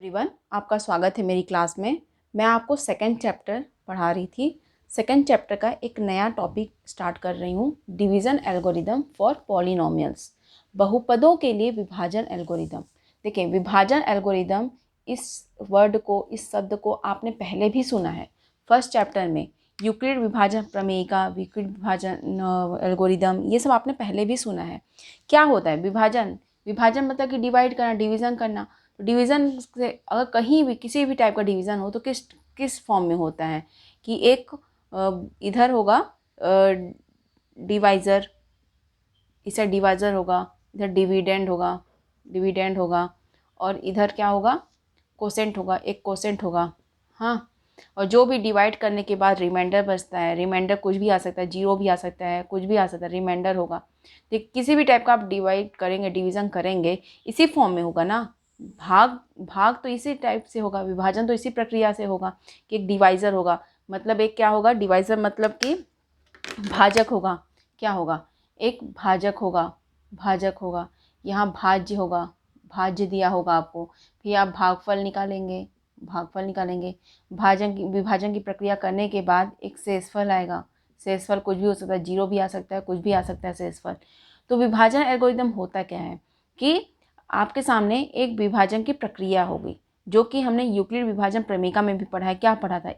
Everyone, आपका स्वागत है मेरी क्लास में। मैं आपको सेकंड चैप्टर पढ़ा रही थी। सेकंड चैप्टर का एक नया टॉपिक स्टार्ट कर रही हूँ, डिवीज़न एल्गोरिदम फॉर पॉलिनोमियल्स, बहुपदों के लिए विभाजन एल्गोरिदम। देखिए, विभाजन एल्गोरिदम इस वर्ड को, इस शब्द को आपने पहले भी सुना है। फर्स्ट चैप्टर में यूक्लिड विभाजन प्रमेयिका, यूक्लिड विभाजन एल्गोरिदम, ये सब आपने पहले भी सुना है। क्या होता है विभाजन? विभाजन मतलब कि डिवाइड करना, डिवीज़न करना। तो डिवीज़न से अगर कहीं भी किसी भी टाइप का डिवीज़न हो तो किस किस फॉर्म में होता है कि एक इधर होगा डिवाइज़र, इसे डिवाइज़र होगा, इधर डिविडेंड होगा और इधर क्या होगा, कोसेंट होगा, एक कोसेंट होगा। हाँ, और जो भी डिवाइड करने के बाद रिमाइंडर बचता है, रिमाइंडर कुछ भी आ सकता है, जीरो भी आ सकता है, कुछ भी आ सकता है, रिमाइंडर होगा। तो किसी भी टाइप का आप डिवाइड करेंगे, डिवीज़न करेंगे, इसी फॉर्म में होगा ना। भाग भाग तो इसी टाइप से होगा, विभाजन तो इसी प्रक्रिया से होगा कि एक डिवाइज़र होगा, मतलब एक क्या होगा, डिवाइज़र मतलब कि भाजक होगा। क्या होगा? एक भाजक होगा। यहाँ भाज्य होगा, भाज्य दिया होगा आपको। फिर आप भागफल निकालेंगे, विभाजन की प्रक्रिया करने के बाद एक शेषफल आएगा। शेषफल कुछ भी हो सकता है, जीरो भी आ सकता है, कुछ भी आ सकता है शेषफल। तो विभाजन एल्गोरिदम होता क्या है कि आपके सामने एक विभाजन की प्रक्रिया होगी, जो कि हमने यूक्लिड विभाजन प्रमेयिका में भी पढ़ा है। क्या पढ़ा था?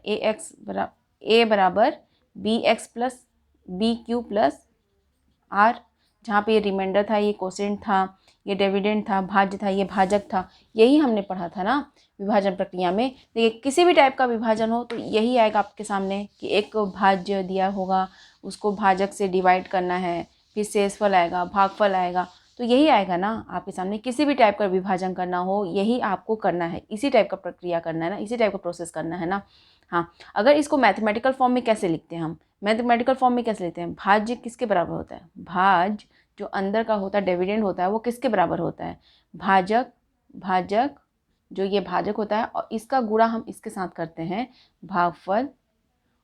ए बराबर B X plus B Q plus R, जहाँ पे ये रिमाइंडर था, ये कोसेंट था, ये डिविडेंड था, भाज्य था, ये भाजक था। यही हमने पढ़ा था ना विभाजन प्रक्रिया में। देखिए, किसी भी टाइप का विभाजन हो तो यही आएगा आपके सामने कि एक भाज्य दिया होगा, उसको भाजक से डिवाइड करना है, फिर शेषफल आएगा, भागफल आएगा। तो यही आएगा ना आपके सामने। किसी भी टाइप का विभाजन करना हो, यही आपको करना है, इसी टाइप का प्रक्रिया करना है ना, इसी टाइप का प्रोसेस करना है ना। हाँ, अगर इसको मैथमेटिकल फॉर्म में कैसे लिखते हैं हम? मैथमेटिकल फॉर्म में कैसे लेते हैं? भाज्य किसके बराबर होता है? भाज्य जो अंदर का होता है, डिविडेंड होता है, वो किसके बराबर होता है? भाजक जो ये भाजक होता है, और इसका गुणा हम इसके साथ करते हैं, भागफल,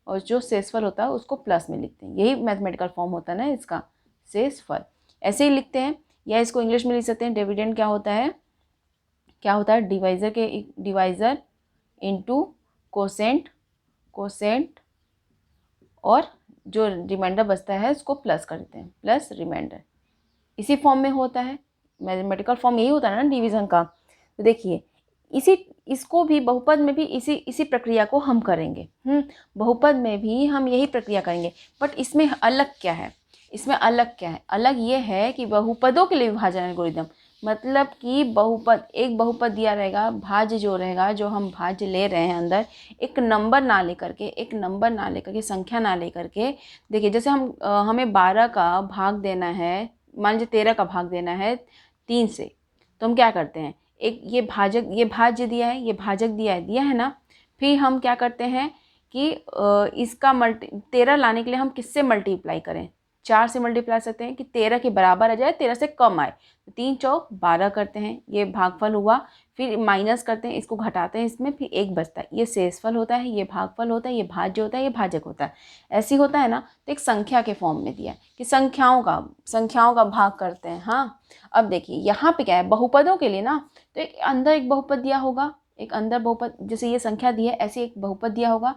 और जो शेषफल होता है उसको प्लस में लिखते हैं। यही मैथमेटिकल फॉर्म होता है ना इसका, शेषफल। ऐसे ही लिखते हैं, या इसको इंग्लिश में लिख सकते हैं। डिविडेंड क्या होता है? डिवाइज़र इंटू कोसेंट, और जो रिमाइंडर बचता है उसको प्लस कर देते हैं, प्लस रिमाइंडर। इसी फॉर्म में होता है, मैथमेटिकल फॉर्म यही होता है ना डिवीज़न का। तो देखिए, इसको भी बहुपद में भी इसी प्रक्रिया को हम करेंगे। बहुपद में भी हम यही प्रक्रिया करेंगे, बट इसमें अलग क्या है? अलग ये है कि बहुपदों के लिए विभाजन एल्गोरिदम, मतलब कि एक बहुपद दिया रहेगा, भाज्य जो रहेगा, जो हम भाज्य ले रहे हैं अंदर, एक नंबर ना लेकर के, संख्या ना लेकर के। देखिए, जैसे हमें 12 का भाग देना है, मान लीजिए 13 का भाग देना है 3 से, तो हम क्या करते हैं, एक ये भाज्य दिया है, ये भाजक दिया है ना। फिर हम क्या करते हैं कि इसका 13 लाने के लिए हम किससे मल्टीप्लाई करें? 4 से मल्टीप्लाई सकते हैं कि 13 के बराबर आ जाए, 13 से कम आए। तो 3 चौक 12 करते हैं, ये भागफल हुआ। फिर माइनस करते हैं, इसको घटाते हैं, इसमें फिर 1 बचता है, ये शेषफल होता है, ये भागफल होता है, ये भाज्य होता है, ये भाजक होता है। ऐसे होता है ना। तो एक संख्या के फॉर्म में दिया है कि संख्याओं का भाग करते हैं। हाँ, अब देखिए यहाँ पे क्या है, बहुपदों के लिए ना, तो एक अंदर एक बहुपद दिया होगा, एक अंदर बहुपद, जैसे ये संख्या दी है ऐसे एक बहुपद दिया होगा,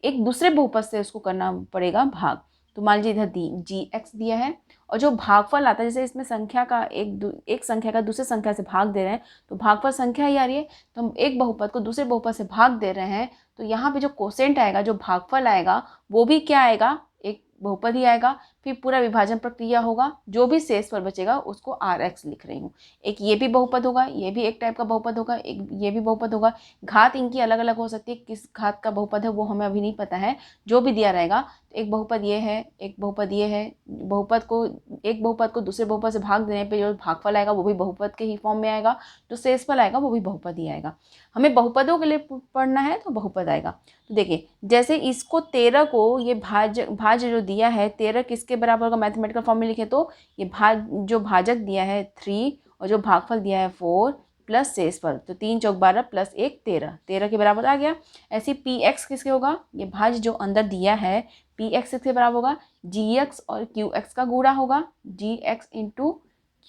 एक दूसरे बहुपद से उसको करना पड़ेगा भाग। तो मान लीजिए इधर जी एक्स दिया है, और जो भागफल आता है, जैसे इसमें संख्या का एक संख्या का दूसरे संख्या से भाग दे रहे हैं, तो भागफल संख्या ही आ रही है। तो हम एक बहुपद को दूसरे बहुपद से भाग दे रहे हैं, तो यहाँ पे जो कोसेंट आएगा, जो भागफल आएगा, वो भी क्या आएगा? एक बहुपद ही आएगा। फिर पूरा विभाजन प्रक्रिया होगा, जो भी शेषफल बचेगा उसको आर एक्स लिख रही हूँ। एक ये भी बहुपद होगा, ये भी एक टाइप का बहुपद होगा, एक ये भी बहुपद होगा। घात इनकी अलग अलग हो सकती है, किस घात का बहुपद है वो हमें अभी नहीं पता है। जो भी दिया रहेगा, एक बहुपद ये है, एक बहुपद ये है। एक बहुपद को दूसरे बहुपद से भाग देने पे जो भागफल आएगा वो भी बहुपद के ही फॉर्म में आएगा, जो शेषफल आएगा वो भी बहुपद ही आएगा। हमें बहुपदों के लिए पढ़ना है तो बहुपद आएगा। तो देखिए, जैसे इसको 13 को, ये भाज्य जो दिया है 13 किसके बराबर होगा? मैथमेटिकल फॉर्म में लिखे तो ये जो भाजक दिया है 3, और जो भागफल दिया है 4 प्लस शेषफल, तो 3 चौक 12 प्लस 1 13 के बराबर आ गया। ऐसे पी एक्स किसके होगा? ये भाज्य जो अंदर दिया है पी एक्स किसके बराबर होगा? जी एक्स और क्यू एक्स का गुणा होगा, जी एक्स इंटू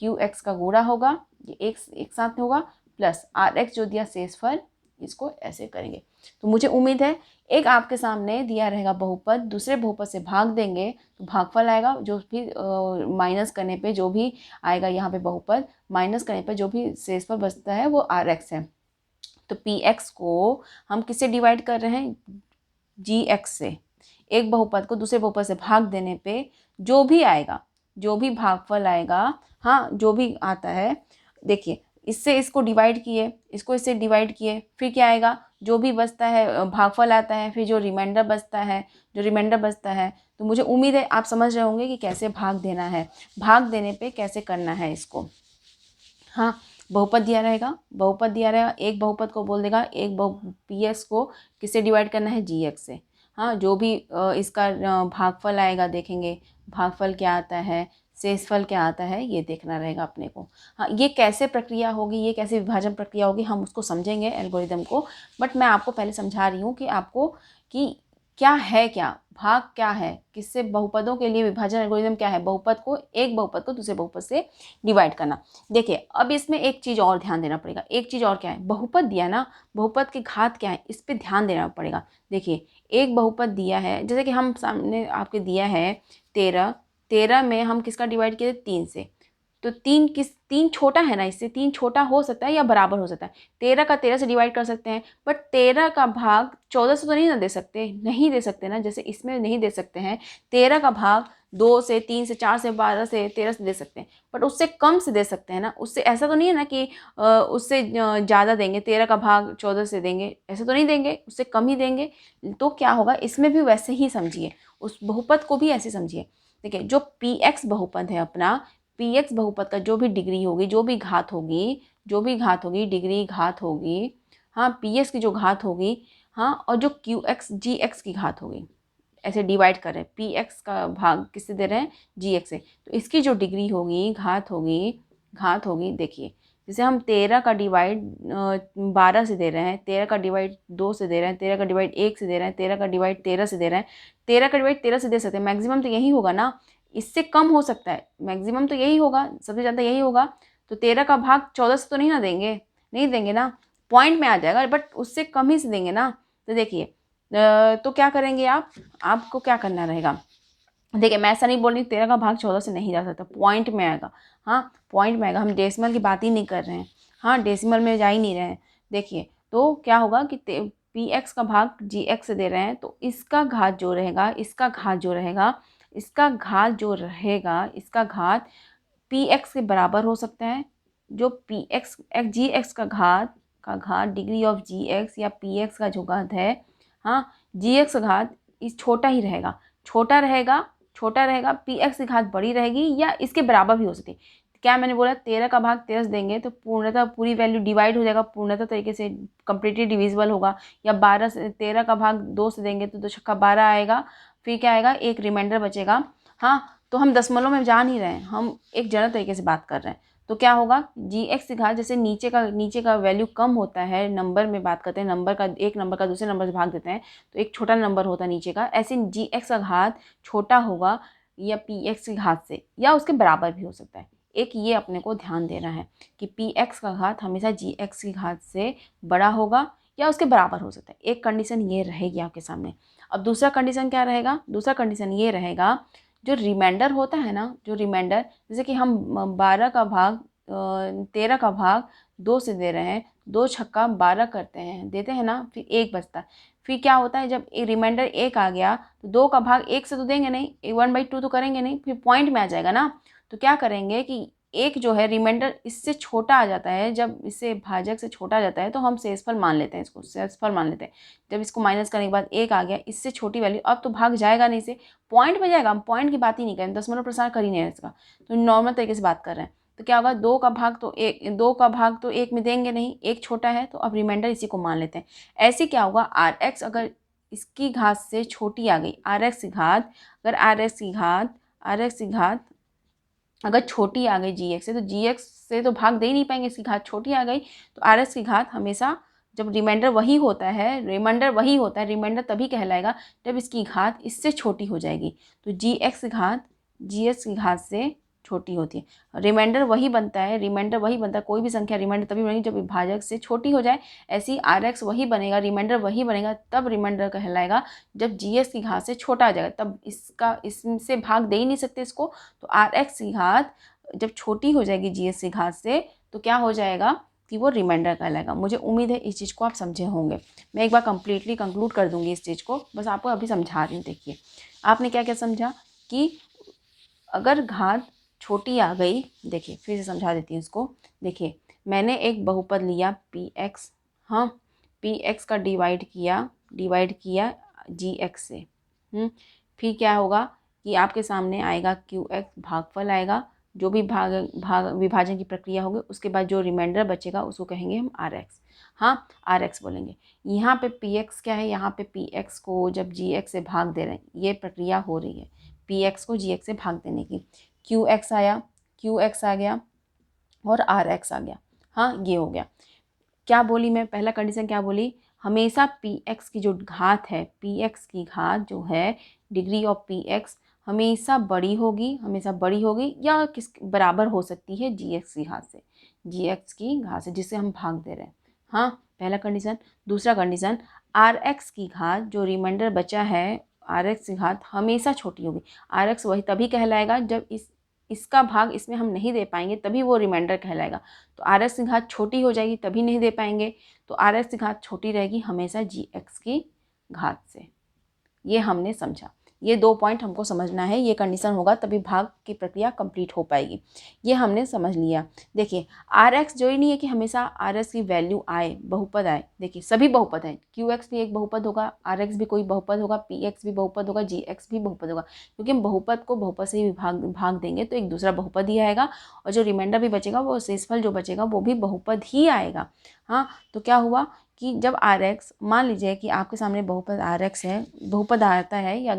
क्यू एक्स का गुणा होगा, ये एक साथ होगा, प्लस आर एक्स जो दिया शेषफल, इसको ऐसे करेंगे। तो मुझे उम्मीद है एक आपके सामने दिया रहेगा बहुपद, दूसरे बहुपद से भाग देंगे तो भागफल आएगा, जो भी माइनस करने पे जो भी आएगा यहाँ पे बहुपद, माइनस करने पे जो भी शेषफल बचता है वो आर एक्स है। तो पी एक्स को हम किससे डिवाइड कर रहे हैं, जी एक्स से। एक बहुपद को दूसरे बहुपद से भाग देने पे जो भी आएगा, जो भी भागफल आएगा, हाँ जो भी आता है, देखिए इससे इसको डिवाइड किए, इसको इससे डिवाइड किए, फिर क्या आएगा, जो भी बचता है भागफल आता है, फिर जो रिमाइंडर बचता है, जो रिमाइंडर बचता है। तो मुझे उम्मीद है आप समझ रहे होंगे कि कैसे भाग देना है, भाग देने पे कैसे करना है इसको। हाँ, बहुपद दिया रहेगा, बहुपद दिया रहेगा, एक बहुपद को बोल देगा, एक पी एक्स को किससे डिवाइड करना है, जी एक्स से। हाँ, जो भी इसका भागफल आएगा देखेंगे, भागफल क्या आता है, शेषफल क्या आता है, ये देखना रहेगा अपने को। हाँ, ये कैसे प्रक्रिया होगी, ये कैसे विभाजन प्रक्रिया होगी, हम उसको समझेंगे एल्गोरिदम को। बट मैं आपको पहले समझा रही हूँ कि आपको कि क्या है, क्या भाग क्या है, किससे बहुपदों के लिए विभाजन एल्गोरिदम क्या है, बहुपद को, एक बहुपद को दूसरे बहुपद से डिवाइड करना। देखिए अब इसमें एक चीज़ और ध्यान देना पड़ेगा, एक चीज़ और क्या है, बहुपद दिया ना, बहुपद की घात क्या है, इस पर ध्यान देना पड़ेगा। देखिए एक बहुपद दिया है, जैसे कि हम सामने आपके दिया है 13, 13 में हम किसका डिवाइड किए थे, 3 से। तो 3 छोटा है ना, इससे 3 छोटा हो सकता है या बराबर हो सकता है। 13 का 13 से डिवाइड कर सकते हैं, बट 13 का भाग 14 से तो नहीं ना दे सकते, नहीं दे सकते ना, जैसे इसमें नहीं दे सकते हैं। 13 का भाग 2 से, 3 से, 4 से, 12 से, 13 से दे सकते हैं, बट उससे कम से दे सकते हैं ना। उससे ऐसा तो नहीं है ना कि उससे ज़्यादा देंगे, 13 का भाग 14 से देंगे, ऐसा तो नहीं देंगे, उससे कम ही देंगे। तो क्या होगा, इसमें भी वैसे ही समझिए, उस बहुपद को भी ऐसे समझिए। देखिए जो पी एक्स बहुपद है अपना, पी एक्स बहुपद का जो भी डिग्री होगी, जो भी घात होगी, जो भी घात होगी, डिग्री घात होगी, हाँ पी एक्स की जो घात होगी, हाँ, और जो क्यू एक्स जी एक्स की घात होगी, ऐसे डिवाइड कर रहे हैं, पी एक्स का भाग किससे दे रहे हैं, जी एक्स से। तो इसकी जो डिग्री होगी, घात होगी, घात होगी, देखिए जैसे हम 13 का डिवाइड 12 से दे रहे हैं, 13 का डिवाइड 2 से दे रहे हैं, 13 का डिवाइड 1 से दे रहे हैं, 13 का डिवाइड 13 से दे रहे हैं, 13 का डिवाइड 13 से दे सकते हैं, मैक्सिमम तो यही होगा ना, इससे कम हो सकता है, मैक्सिमम तो यही होगा, सबसे ज़्यादा यही होगा। तो 13 का भाग 14 से तो नहीं ना देंगे, नहीं देंगे ना, पॉइंट में आ जाएगा, बट उससे कम ही से देंगे ना। तो देखिए तो क्या करेंगे आप, आपको क्या करना रहेगा, देखिए मैं ऐसा नहीं बोल रही 13 का भाग 14 से नहीं जा सकता, पॉइंट में आएगा। हाँ पॉइंट में आएगा, हम डेसिमल की बात ही नहीं कर रहे हैं, हाँ डेसिमल में जा ही नहीं रहे हैं। देखिए तो क्या होगा कि पी एक्स का भाग जी एक्स से दे रहे हैं, तो इसका घात जो रहेगा, इसका घात जो रहेगा, इसका घात जो रहेगा, इसका घात पी एक्स के बराबर हो सकता है। जो पी एक्स जी एक्स का घात डिग्री ऑफ जी एक्स या पी एक्स का जो घात है, हाँ जी एक्स का घात इस छोटा ही रहेगा, छोटा रहेगा, छोटा रहेगा, पी एक्स की घात बड़ी रहेगी या इसके बराबर भी हो सकती है। क्या मैंने बोला, 13 का भाग 13 से देंगे तो पूर्णतः पूरी वैल्यू डिवाइड हो जाएगा, पूर्णतः तरीके से कंप्लीटली डिविजिबल होगा। या 12 से 13 का भाग 2 से देंगे तो 2 छक्का 12 आएगा, फिर क्या आएगा, एक रिमाइंडर बचेगा। हाँ तो हम दशमलव में जा नहीं रहे हैं, हम एक जनरल तरीके से बात कर रहे हैं। तो क्या होगा, जी एक्स की घात, जैसे नीचे का वैल्यू कम होता है, नंबर में बात करते हैं, नंबर का एक नंबर का दूसरे नंबर से भाग देते हैं तो एक छोटा नंबर होता है नीचे का, ऐसे जी एक्स का घात छोटा होगा या पी एक्स की घात से, या उसके बराबर भी हो सकता है। एक ये अपने को ध्यान देना है कि पी एक्स का घात हमेशा जी एक्स की घात से बड़ा होगा या उसके बराबर हो सकता है। एक कंडीशन ये रहेगी आपके सामने। अब दूसरा कंडीशन क्या रहेगा, दूसरा कंडीशन ये रहेगा, जो रिमाइंडर होता है ना, जो रिमाइंडर, जैसे कि हम 12 का भाग 13 का भाग 2 से दे रहे हैं, 2 छक्का 12 करते हैं, देते हैं ना, फिर एक बचता है। फिर क्या होता है, जब एक रिमाइंडर 1 आ गया तो 2 का भाग 1 से तो देंगे नहीं, 1/2 तो करेंगे नहीं, फिर पॉइंट में आ जाएगा ना। तो क्या करेंगे कि एक जो है रिमाइंडर इससे छोटा आ जाता है, जब इससे भाजक से छोटा आ जाता है तो हम शेषफल मान लेते हैं, इसको शेषफल मान लेते हैं। जब इसको माइनस करने के बाद 1 आ गया, इससे छोटी वैल्यू, अब तो भाग जाएगा नहीं, से पॉइंट में जाएगा, हम पॉइंट की बात ही नहीं करें, दशमलव प्रसार कर ही नहीं है इसका, तो नॉर्मल तरीके से बात कर रहे हैं। तो क्या होगा, 2 का भाग तो 1 में देंगे नहीं, एक छोटा है, तो अब रिमाइंडर इसी को मान लेते हैं। ऐसे क्या होगा, आर एक्स अगर इसकी घात से छोटी आ गई, आर एक्स की घात, अगर आर एक्स की घात अगर छोटी आ गई जी एक्स से, तो जी एक्स से तो भाग दे ही नहीं पाएंगे, इसकी घात छोटी आ गई, तो आर एक्स की घात हमेशा, जब रिमाइंडर वही होता है, रिमाइंडर तभी कहलाएगा जब इसकी घात इससे छोटी हो जाएगी। तो जी एक्स की घात से छोटी होती है। रिमाइंडर वही बनता है, रिमाइंडर वही बनता है, कोई भी संख्या रिमाइंडर तभी बनेगी जब विभाजक से छोटी हो जाए। ऐसे ही RX वही बनेगा, रिमाइंडर वही बनेगा, तब रिमाइंडर कहलाएगा। जब GX की घात से छोटा आ जाएगा तब इससे भाग दे ही नहीं सकते इसको, तो RX की घात जब छोटी हो जाएगी GX की घात से तो क्या हो जाएगा कि वो रिमाइंडर कहलाएगा। मुझे उम्मीद है इस चीज़ को आप समझे होंगे। मैं एक बार कंप्लीटली कंक्लूड कर दूंगी इस चीज़ को, बस आपको अभी समझा रही हूँ। देखिए आपने क्या क्या समझा कि अगर घात छोटी आ गई, देखिए फिर से समझा देती हूँ इसको। देखिए मैंने एक बहुपद लिया PX, हाँ PX का डिवाइड किया GX से। फिर क्या होगा कि आपके सामने आएगा QX, भागफल आएगा, जो भी विभाजन की प्रक्रिया होगी उसके बाद जो रिमाइंडर बचेगा उसको कहेंगे हम RX। हाँ RX बोलेंगे। यहाँ पे PX क्या है, यहाँ पे PX को जब GX से भाग दे रहे हैं, ये प्रक्रिया हो रही है PX को GX से भाग देने की। QX आया, QX आ गया और RX आ गया। हाँ ये हो गया। क्या बोली मैं, पहला कंडीशन क्या बोली, हमेशा PX की जो घात है, PX की घात जो है डिग्री ऑफ PX हमेशा बड़ी होगी या किस बराबर हो सकती है GX की घात से, GX की घात से जिससे हम भाग दे रहे हैं। हाँ पहला कंडीशन। दूसरा कंडीशन, RX की घात जो रिमाइंडर बचा है, RX की घात हमेशा छोटी होगी। RX वही तभी कहलाएगा जब इसका भाग इसमें हम नहीं दे पाएंगे, तभी वो रिमाइंडर कहलाएगा। तो RX की घात छोटी हो जाएगी तभी नहीं दे पाएंगे, तो RX की घात छोटी रहेगी हमेशा GX की घात से। ये हमने समझा। ये 2 पॉइंट हमको समझना है, ये कंडीशन होगा तभी भाग की प्रक्रिया कंप्लीट हो पाएगी। ये हमने समझ लिया। देखिए RX जो ही नहीं है कि हमेशा RX की वैल्यू आए, बहुपद आए। देखिए सभी बहुपद हैं, QX भी एक बहुपद होगा, RX भी कोई बहुपद होगा, PX भी बहुपद होगा, GX भी बहुपद होगा, क्योंकि हम बहुपद को बहुपद से ही भाग देंगे तो एक दूसरा बहुपद ही आएगा, और जो रिमाइंडर भी बचेगा वो शेषफल जो बचेगा वो भी बहुपद ही आएगा। हाँ तो क्या हुआ कि जब RX, मान लीजिए कि आपके सामने बहुपद RX है, बहुपद आता है या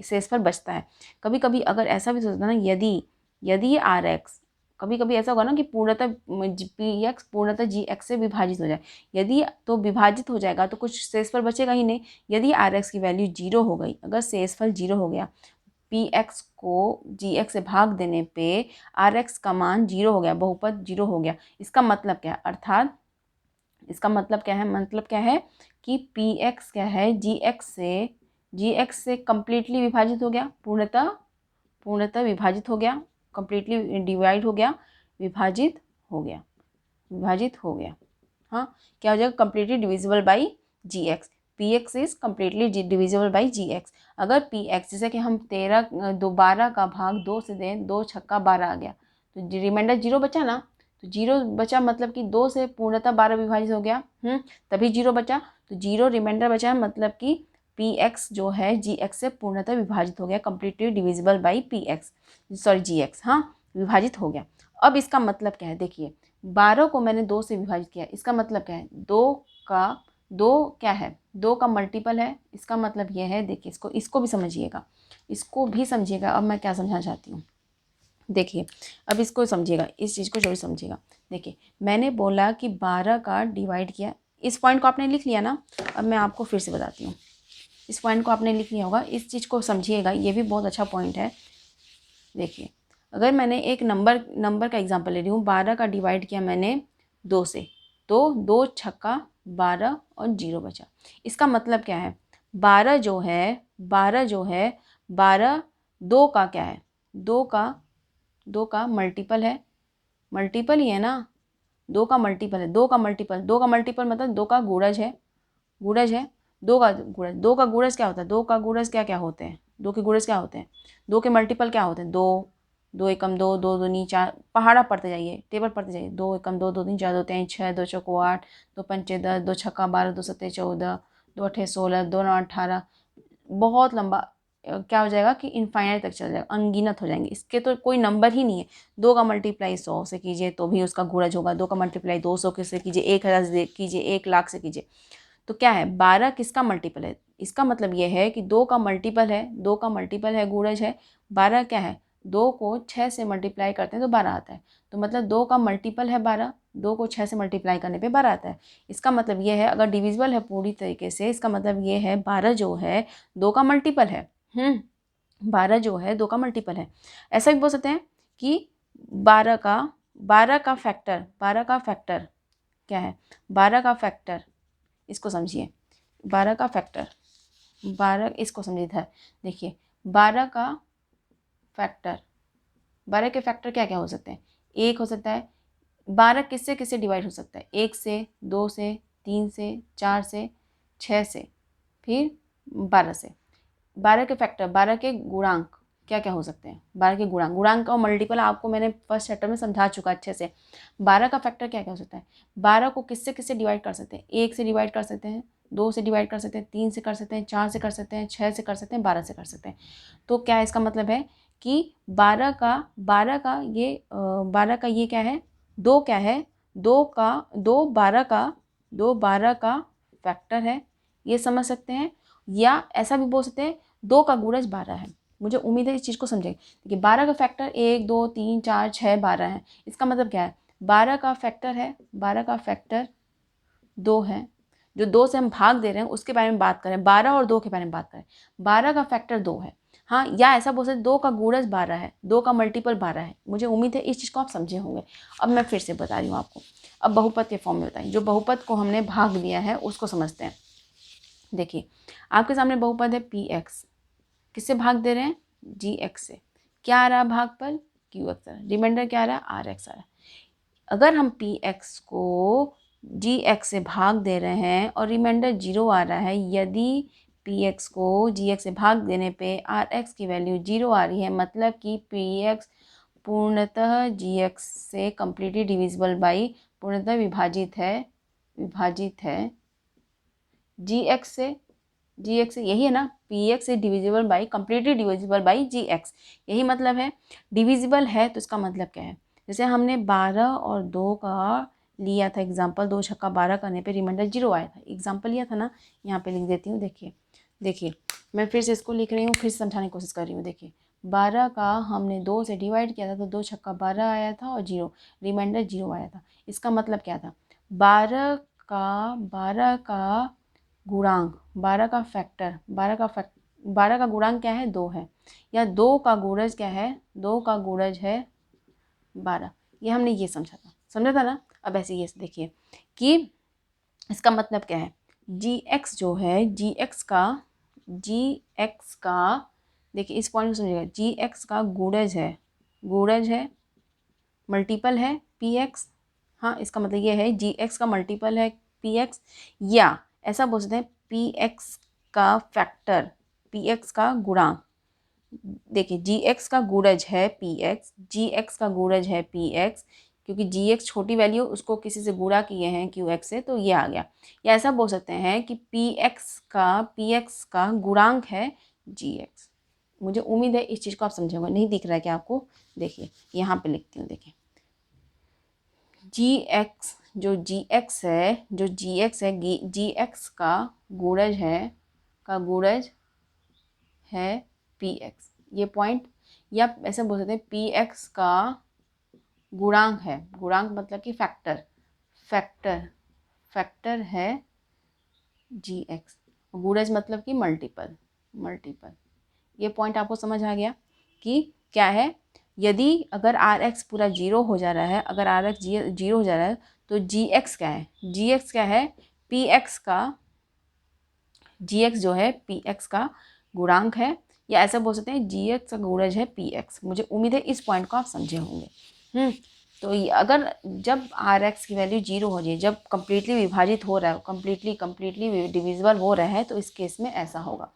शेषफल बचता है। कभी कभी अगर ऐसा भी सोचना ना, यदि ये RX कभी कभी ऐसा होगा ना कि पूर्णतः PX पूर्णतः GX से विभाजित हो जाए, यदि तो विभाजित हो जाएगा तो कुछ शेषफल बचेगा ही नहीं। यदि RX की वैल्यू 0 हो गई, अगर शेषफल 0 हो गया, PX को GX से भाग देने पे RX का मान 0 हो गया, बहुपद 0 हो गया, इसका मतलब क्या है, अर्थात इसका मतलब क्या है, मतलब क्या है कि PX क्या है GX से कंप्लीटली विभाजित हो गया, पूर्णतः विभाजित हो गया, कंप्लीटली डिवाइड हो गया, विभाजित हो गया। हाँ क्या हो जाएगा, completely divisible by GX। PX is completely divisible by GX। अगर PX जैसे कि हम 12 का भाग 2 से दें, 2 छक्का 12 आ गया, तो रिमाइंडर 0 बचा ना, तो 0 बचा मतलब कि 2 से पूर्णतः 12 विभाजित हो गया, तभी 0 बचा, तो 0 रिमाइंडर बचा है, मतलब कि PX जो है GX से पूर्णतः विभाजित हो गया, कंप्लीटली डिविजिबल बाई GX। हाँ विभाजित हो गया। अब इसका मतलब क्या है, देखिए 12 को मैंने 2 से विभाजित किया, इसका मतलब क्या है, 2 क्या है, 2 का मल्टीपल है, इसका मतलब यह है, देखिए इसको भी समझिएगा। अब मैं क्या समझाना चाहती हूँ, देखिए अब इसको समझिएगा, इस चीज़ को जरूर समझिएगा। देखिए मैंने बोला कि 12 का डिवाइड किया, इस पॉइंट को आपने लिख लिया ना, अब मैं आपको फिर से बताती हूँ, इस पॉइंट को आपने लिख लिया होगा, इस चीज़ को समझिएगा, ये भी बहुत अच्छा पॉइंट है। देखिए अगर मैंने एक नंबर का एग्जांपल ले रही हूँ, 12 का डिवाइड किया मैंने 2 से, तो 2 छक्का 12 और 0 बचा। इसका मतलब क्या है, 12 जो है 12 2 का क्या है, 2 का मल्टीपल ही है ना, 2 का मल्टीपल है, 2 का मल्टीपल मतलब 2 का गुणज है, 2 का गुणज क्या होता है, 2 का गुणज क्या होते हैं, 2 के गुणज क्या होते हैं, 2 के मल्टीपल क्या होते हैं, 2 एकम 2, 2 दूनी 4, पहाड़ा पढ़ते जाइए, टेबल पढ़ते जाइए, 2 एकम 2, 2 तीन 4, 2 3 6, 2 चौको 8, 2 पंचे 10, 2 छक्का 12, 2 सत्ते 14, 2 अठे 16, 2 नौ 18, बहुत लंबा क्या हो जाएगा कि इनफाइनाइट तक चल जाएगा, अनगिनत हो जाएंगे, इसके तो कोई नंबर ही नहीं है। 2 का मल्टीप्लाई 100 से कीजिए तो भी उसका गुणज होगा, 2 का मल्टीप्लाई 200 से कीजिए, 1000 से कीजिए, 1 लाख से कीजिए, तो क्या है 12 किसका मल्टीपल है, इसका मतलब ये है कि 2 का मल्टीपल है, गुणज है 12, क्या है 2 को 6 से मल्टीप्लाई करते हैं तो 12 आता है, तो मतलब 2 का मल्टीपल है 12, 2 को 6 से मल्टीप्लाई करने पे 12 आता है। इसका मतलब ये है, अगर डिविजिबल है पूरी तरीके से, इसका मतलब ये है 12 जो है 2 का मल्टीपल है, 12 जो है 2 का मल्टीपल है। ऐसा भी बोल सकते हैं कि 12 का फैक्टर, 12 का फैक्टर क्या है, 12 का फैक्टर, इसको समझिए, 12 का फैक्टर, 12 इसको समझिए था। देखिए 12 का फैक्टर, 12 के फैक्टर क्या क्या हो सकते हैं, एक हो सकता है, 12 किससे किससे डिवाइड हो सकता है, 1 से, 2 से, 3 से, 4 से, 6 से, फिर 12 से। 12 के फैक्टर, 12 के गुणांक क्या क्या हो सकते हैं, 12 के गुणांक, गुणांक और मल्टीपल आपको मैंने फर्स्ट चैप्टर में समझा चुका अच्छे से। 12 का फैक्टर क्या क्या हो सकता है, 12 को किससे किससे डिवाइड कर सकते हैं, 1 से डिवाइड कर सकते हैं, 2 से डिवाइड कर सकते हैं, 3 से कर सकते हैं, 4 से कर सकते हैं, 6 से कर सकते हैं, 12 से कर सकते हैं। तो क्या इसका मतलब है कि 12 का ये क्या है, 2 क्या है, 2 12 का फैक्टर है, ये समझ सकते हैं। या ऐसा भी बोल सकते हैं 2 का गुणज 12 है। मुझे उम्मीद है इस चीज़ को समझेंगे। देखिए 12 का फैक्टर 1 2 3 4 6 12 है। इसका मतलब क्या है, 12 का फैक्टर है, 12 का फैक्टर 2 है। जो 2 से हम भाग दे रहे हैं उसके बारे में बात करें, 12 और 2 के बारे में बात करें, 12 का फैक्टर 2 है। हाँ, या ऐसा बोल सकते 2 का गुणज 12 है, 2 का मल्टीपल 12 है। मुझे उम्मीद है इस चीज़ को आप समझे होंगे। अब मैं फिर से बता रही हूँ आपको। अब बहुपद के फॉर्म में बताइए, जो बहुपद को हमने भाग दिया है उसको समझते हैं। देखिए आपके सामने बहुपद है पी एक्स, किससे भाग दे रहे हैं, जी एक्स से। क्या आ रहा है भाग पर, क्यू एक्स आ रहा है, रिमाइंडर क्या आ रहा है, आर एक्स आ रहा है। अगर हम पी एक्स को जी एक्स से भाग दे रहे हैं और रिमाइंडर 0 आ रहा है, यदि पी एक्स को जी एक्स से भाग देने पे आर एक्स की वैल्यू 0 आ रही है, मतलब कि पी एक्स पूर्णतः जी एक्स से कम्प्लीटली डिविजिबल बाई, पूर्णतः विभाजित है जी एक्स से, जी एक्स यही है ना, P X is divisible by, completely divisible by G X, यही मतलब है। डिविजिबल है तो इसका मतलब क्या है, जैसे हमने 12 और 2 का लिया था एग्जाम्पल, 2 छक्का 12 करने पे रिमाइंडर 0 आया था, एग्जाम्पल लिया था ना, यहाँ पे लिख देती हूँ। देखिए देखिए मैं फिर से इसको लिख रही हूँ, फिर से समझाने की कोशिश कर रही हूँ। देखिए 12 का हमने 2 से डिवाइड किया था तो 2 छक्का 12 आया था और 0, रिमाइंडर 0 आया था। इसका मतलब क्या था, 12 का गुणांक, 12 का गुणांक क्या है, 2 है, या 2 का गुणज क्या है, 2 का गुणज है 12। ये हमने ये समझा था ना। अब ऐसे ये देखिए कि इसका मतलब क्या है, जी एक्स जो है, जी एक्स का देखिए इस पॉइंट को समझिएगा, जी एक्स का गुणज है, मल्टीपल है पी एक्स। हाँ, इसका मतलब ये है जी एक्स का मल्टीपल है पी एक्स, या ऐसा बोल सकते हैं पी एक्स का फैक्टर, पी एक्स का गुणांक। देखिए जी एक्स का गुणज है पी एक्स, जी एक्स का गुणज है पी एक्स, क्योंकि जी एक्स छोटी वैल्यू उसको किसी से गुणा किए हैं क्यू एक्स से, तो ये आ गया। या ऐसा बोल सकते हैं कि पी एक्स का गुणांक है जी एक्स। मुझे उम्मीद है इस चीज़ को आप समझेंगे। नहीं दिख रहा है क्या आपको, देखिए यहाँ पे लिखती हूँ। देखिए जी एक्स, जो जी एक्स है, जी एक्स का गुणज है पी एक्स, ये पॉइंट। या ऐसे बोल सकते हैं पी एक्स का गुणांक है, गुणांक मतलब कि फैक्टर है जी एक्स, गुणज मतलब कि मल्टीपल। ये पॉइंट आपको समझ आ गया कि क्या है, यदि अगर आर एक्स पूरा 0 हो जा रहा है, अगर आर एक्स 0 हो जा रहा है, तो जी एक्स क्या है, पी एक्स का, जी एक्स जो है पी एक्स का गुणांक है, या ऐसा बोल सकते हैं जी एक्स का गुणज है पी एक्स। मुझे उम्मीद है इस पॉइंट को आप समझे होंगे। तो अगर जब आर एक्स की वैल्यू 0 हो जाए, जब कम्प्लीटली विभाजित हो रहा है, कम्प्लीटली डिविजिबल हो रहा है, तो इस केस में ऐसा होगा।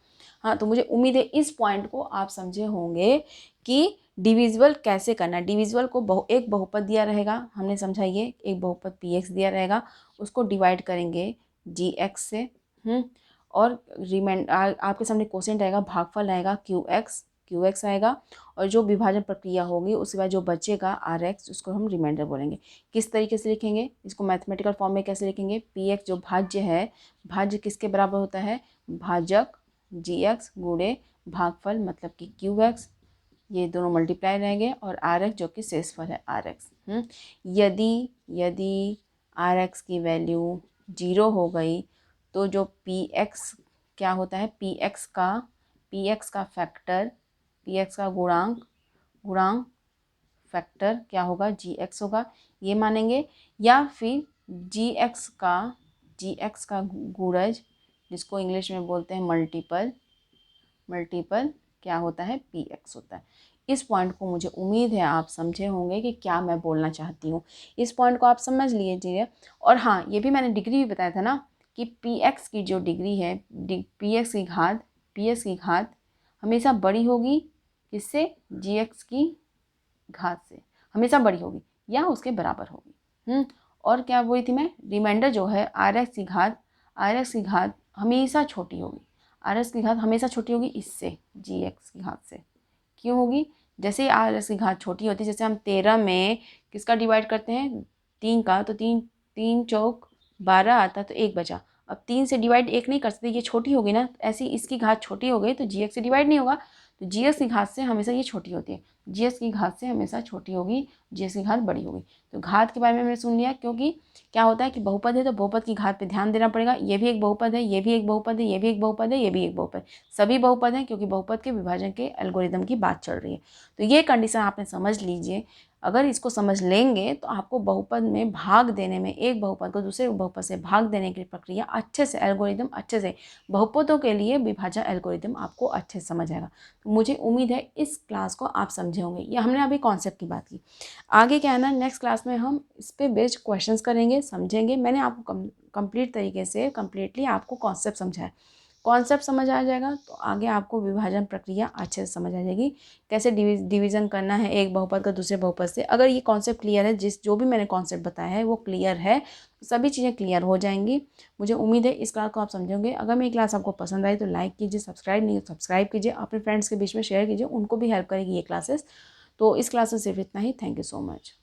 हाँ, तो मुझे उम्मीद है इस पॉइंट को आप समझे होंगे कि डिविजिबल कैसे करना। डिविजिबल को एक बहुपद दिया रहेगा, हमने समझा, ये एक बहुपद पी एक्स दिया रहेगा, उसको डिवाइड करेंगे जी एक्स से। और आपके सामने क्वेश्चन रहेगा, भागफल आएगा क्यू एक्स आएगा, और जो विभाजन प्रक्रिया होगी उसके बाद जो बचेगा आर एक्स, उसको हम रिमाइंडर बोलेंगे। किस तरीके से लिखेंगे इसको, मैथमेटिकल फॉर्म में कैसे लिखेंगे, पी एक्स जो भाज्य है, भाज्य किसके बराबर होता है, भाजक जी एक्स गुणे भागफल मतलब कि क्यू एक्स, ये दोनों मल्टीप्लाई रहेंगे, और आर एक्स जो कि शेषफल है आर एक्स। यदि आर एक्स की वैल्यू 0 हो गई, तो जो पी एक्स क्या होता है, पी एक्स का फैक्टर, पी एक्स का गुणांक फैक्टर क्या होगा, GX होगा, ये मानेंगे। या फिर GX का गुणज, जिसको इंग्लिश में बोलते हैं मल्टीपल क्या होता है, PX होता है। इस पॉइंट को मुझे उम्मीद है आप समझे होंगे कि क्या मैं बोलना चाहती हूँ। इस पॉइंट को आप समझ लीजिए। और हाँ, ये भी मैंने डिग्री भी बताया था ना कि PX की जो डिग्री है, PX की घात हमेशा बड़ी होगी किससे, GX की घात से हमेशा बड़ी होगी या उसके बराबर होगी। और क्या बोली थी मैं, रिमाइंडर जो है RX की घात हमेशा छोटी होगी, RX की घात हमेशा छोटी होगी इससे, GX की घात से। क्यों होगी, जैसे ही RX की घात छोटी होती है, जैसे हम 13 में किसका डिवाइड करते हैं, 3 का, तो 3 चौक 12 आता है, तो 1 बचा। अब 3 से डिवाइड 1 नहीं कर सकते, ये छोटी होगी ना, ऐसी इसकी घात छोटी हो गई तो GX से डिवाइड नहीं होगा, तो GX की घात से हमेशा ये छोटी होती है, GX की घात से हमेशा छोटी होगी, GX की घात बड़ी होगी। तो घात के बारे में हमने सुन लिया, क्योंकि क्या होता है कि बहुपद है तो बहुपद की घात पे ध्यान देना पड़ेगा। ये भी एक बहुपद है, ये भी एक बहुपद है, ये भी एक बहुपद है, ये भी एक बहुपद, सभी बहुपद हैं, क्योंकि बहुपद के विभाजन के एल्गोरिदम की बात चल रही है। तो ये कंडीशन आपने समझ लीजिए। अगर इसको समझ लेंगे तो आपको बहुपद में भाग देने में, एक बहुपद को दूसरे बहुपद से भाग देने की प्रक्रिया अच्छे से, एल्गोरिदम अच्छे से, बहुपदों के लिए विभाजन एल्गोरिदम आपको अच्छे से समझ आएगा। तो मुझे उम्मीद है इस क्लास को आप समझे होंगे। ये हमने अभी कॉन्सेप्ट की बात की, आगे क्या है ना, नेक्स्ट क्लास में हम इस पे बेस्ड क्वेश्चंस करेंगे, समझेंगे। मैंने आपको कंप्लीट तरीके से कंप्लीटली आपको कॉन्सेप्ट समझाया। कॉन्सेप्ट समझ आ जाएगा तो आगे आपको विभाजन प्रक्रिया अच्छे से समझ आ जाएगी, कैसे डिवीज़न करना है एक बहुपद का दूसरे बहुपद से। अगर ये कॉन्सेप्ट क्लियर है, जो भी मैंने कॉन्सेप्ट बताया है वो क्लियर है, सभी चीज़ें क्लियर हो जाएंगी। मुझे उम्मीद है इस क्लास को आप समझोगे। अगर मेरी क्लास आपको पसंद आई तो लाइक कीजिए, सब्सक्राइब नहीं तो सब्सक्राइब कीजिए, अपने फ्रेंड्स के बीच में शेयर कीजिए, उनको भी हेल्प करेगी ये क्लासेस। तो इस क्लास में सिर्फ इतना ही। Thank you so much.